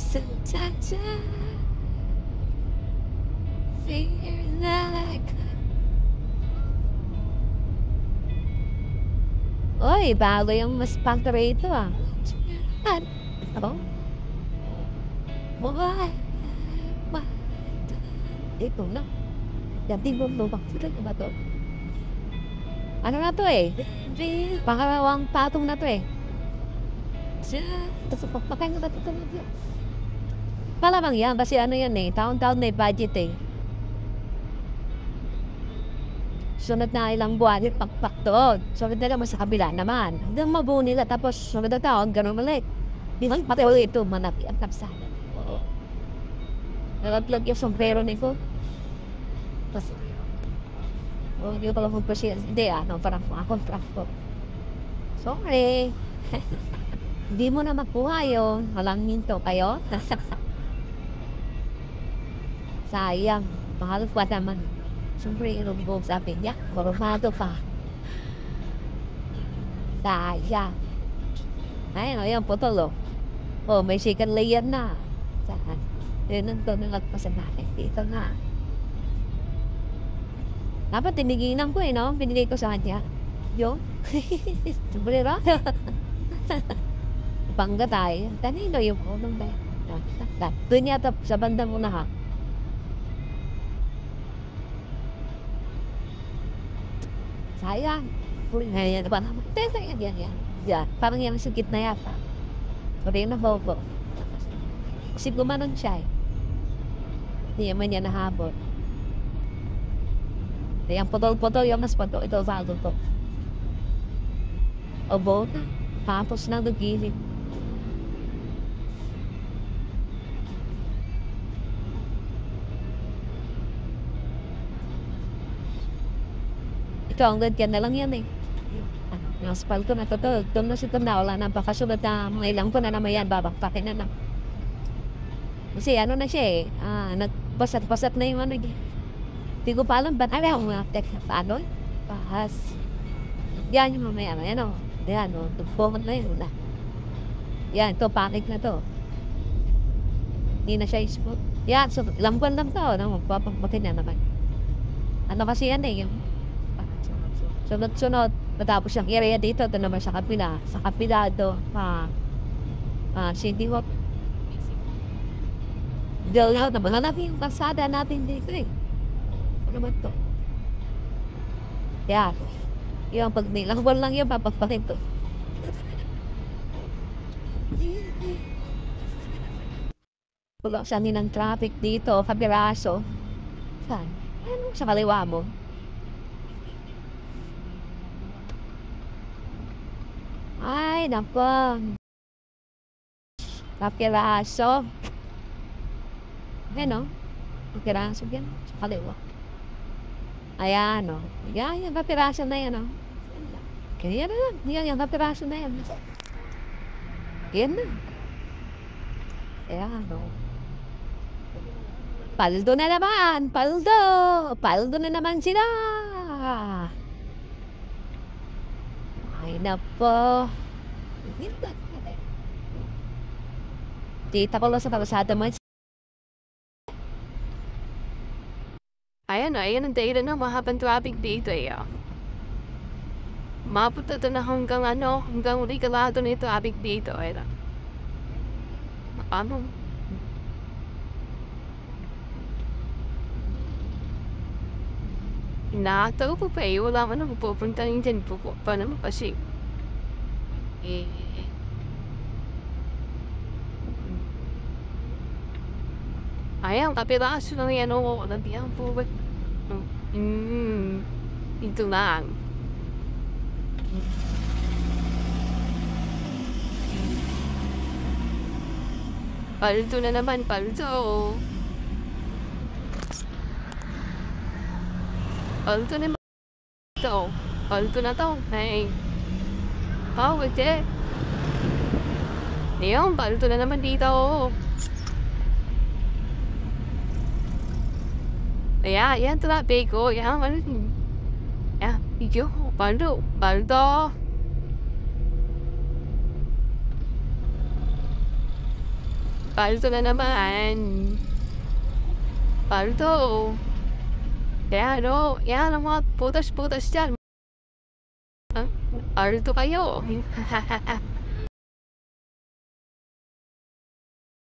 Sometimes I feel like... Uy, bago yung mas factory ito ah. Ako? Buhay. Ito na. Dati mo bakit ba to? Ano na to eh? Pangalawang patong na to eh. Tapos pagpakain ko na to. Malamang yan kasi ano yan eh. Taon-taon na budget eh. Sunod na ilang buwan yung pakpak doon. Sunod na naman sa kabila naman. Hanggang mabuo nila tapos sunod na taon ganun ulit. Bilang pati ulit ito manapi ang kapsada. Oo. Nalaglag yung sombrero nito. Tapos hindi ko pala magpasya. Hindi parang akong trafo. Sorry. Hindi mo na makuha yun. Walang minto kayo. Sayang. Mahal pa naman. Siyempre, inumbog sabi niya. Korumado pa. Sayang. Ayun, yung putol oh. May second layer na. Saan? Yun ang nalagpasan natin. Dito na. Dapat tiniginan ko no? Binigay ko sa kanya. Yun. Siyempre ra. Bangga tayo. Tanino yung unong ba yan? Doon yata sa banda mo na ha. Sayang. Yan. Parang yan sa gitna yata. Sorry na bobo. Kasi gumanon siya eh. Hindi naman yan nahabot. Yang potol-potol yung mas potol. Ito saldo to. Obo na. Tapos na nagilid. Ito ang ladyan na lang yan eh. Yung asfalto na to. Doon na si na wala na. Baka sunod na mga ilang po na naman yan. Babakpakin na na. Kasi ano na siya eh. Nagbasat-basat na yung ano. Hindi ko pa alam ba't ayaw mga paano? Bahas. Yan yung mamaya. Yan o. Yan o. Tugpungan na yun. Yan. Ito panic na to. Hindi na siya smooth. Yan. So, ilang buwan lang to. Magpapagpakin na naman. Ano kasi yan eh. Yung sunod-sunod. Matapos yung area dito. Ito naman sa kapila. Sa kapila do. City Walk. Diyan nga. Namanganap yung kalsada natin dito eh. Ano naman to? Yan. Yung pag nilang buwan lang yun, papagpakin to. Pulo siya ng traffic dito, Kabiraso. Saan? Ano? Sa kaliwa mo. Ay, nako. Kabiraso. Ayan o. Kabiraso yan. Sa kaliwa. Ayan o. Yan, yung kapiraso na yan o. Kaya na lang. Yan, yung kapiraso na yan. Yan na. Ayan o. Paldo na naman. Paldo. Paldo na naman sila. Ay na po. Kita ko lang sa kabasada mo. Ayan ang data na mahabang traffic dito eh. Mapunta na hanggang Rigalado na traffic dito eh. Ano? Nakataw ko pa eh. Wala man ako pupunta rin dyan. Pa naman kasi. Ayan, kapiraso lang yan o. Nabiyang po ba? Ito lang. Paldo na naman, paldo. Paldo na naman. Ito. Paldo na to. Hey. Wait eh. Ayan, paldo na naman dito. Ayan, traffic ko. Ayan, Ayan, video. Paldo. Palto na naman. Palto. Kaya ano, yan ang mga putas-putas dyan. Palto kayo.